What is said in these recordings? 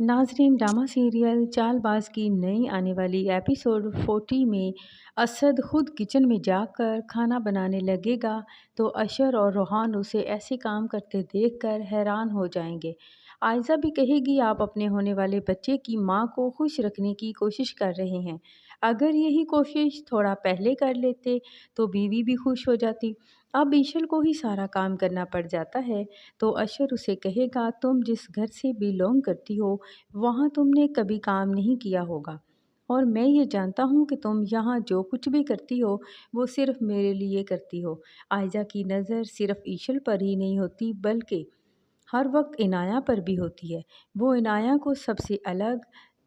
नाजरीन, drama serial Chaalbaaz की नई आने वाली एपिसोड 40 में असद खुद किचन में जाकर खाना बनाने लगेगा तो अशर और रोहान उसे ऐसे काम करते देखकर हैरान हो जाएंगे। आयज़ा भी कहेगी, आप अपने होने वाले बच्चे की माँ को खुश रखने की कोशिश कर रहे हैं। अगर यही कोशिश थोड़ा पहले कर लेते तो बीवी भी खुश हो जाती। अब ईशल को ही सारा काम करना पड़ जाता है। तो अशर उसे कहेगा, तुम जिस घर से बिलोंग करती हो वहाँ तुमने कभी काम नहीं किया होगा, और मैं ये जानता हूँ कि तुम यहाँ जो कुछ भी करती हो वो सिर्फ मेरे लिए करती हो। आयजा की नज़र सिर्फ ईशल पर ही नहीं होती बल्कि हर वक्त इनाया पर भी होती है। वो इनाया को सबसे अलग,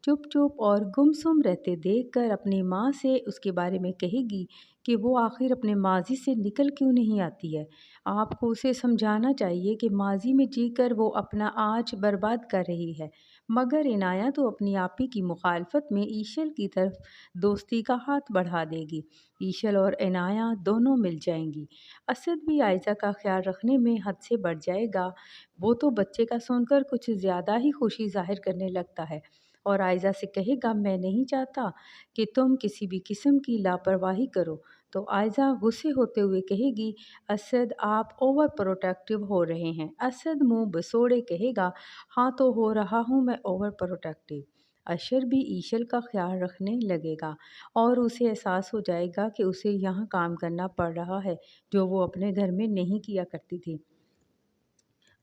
चुप चुप और गुमसुम रहते देखकर अपनी माँ से उसके बारे में कहेगी कि वो आखिर अपने माजी से निकल क्यों नहीं आती है। आपको उसे समझाना चाहिए कि माजी में जीकर वो अपना आज बर्बाद कर रही है। मगर इनाया तो अपनी आपी की मुखालफत में ईशल की तरफ दोस्ती का हाथ बढ़ा देगी। ईशल और इनाया दोनों मिल जाएंगी। असद भी आयजा का ख्याल रखने में हद से बढ़ जाएगा। वो तो बच्चे का सुनकर कुछ ज़्यादा ही खुशी ज़ाहिर करने लगता है और आयज़ा से कहेगा, मैं नहीं चाहता कि तुम किसी भी किस्म की लापरवाही करो। तो आयज़ा गुस्से होते हुए कहेगी, असद आप ओवर प्रोटेक्टिव हो रहे हैं। असद मुंह बसोड़े कहेगा, हाँ तो हो रहा हूँ मैं ओवर प्रोटेक्टिव। अशर भी ईशल का ख्याल रखने लगेगा और उसे एहसास हो जाएगा कि उसे यहाँ काम करना पड़ रहा है जो वो अपने घर में नहीं किया करती थी।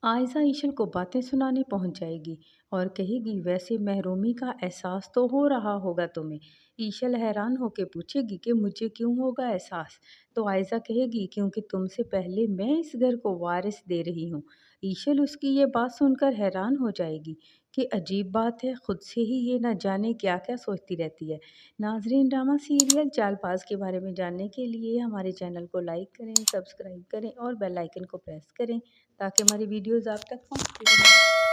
आयशा ईशल को बातें सुनाने पहुंच जाएगी और कहेगी, वैसे महरूमी का एहसास तो हो रहा होगा तुम्हें। ईशल हैरान होकर पूछेगी कि मुझे क्यों होगा एहसास। तो आयशा कहेगी, क्योंकि तुमसे पहले मैं इस घर को वारिस दे रही हूँ। ईशल उसकी ये बात सुनकर हैरान हो जाएगी कि अजीब बात है, खुद से ही ये न जाने क्या क्या सोचती रहती है। नाजरीन, ड्रामा सीरियल चालबाज के बारे में जानने के लिए हमारे चैनल को लाइक करें, सब्सक्राइब करें और बेल आइकन को प्रेस करें ताकि हमारी वीडियोज़ आप तक पहुँचती रहें।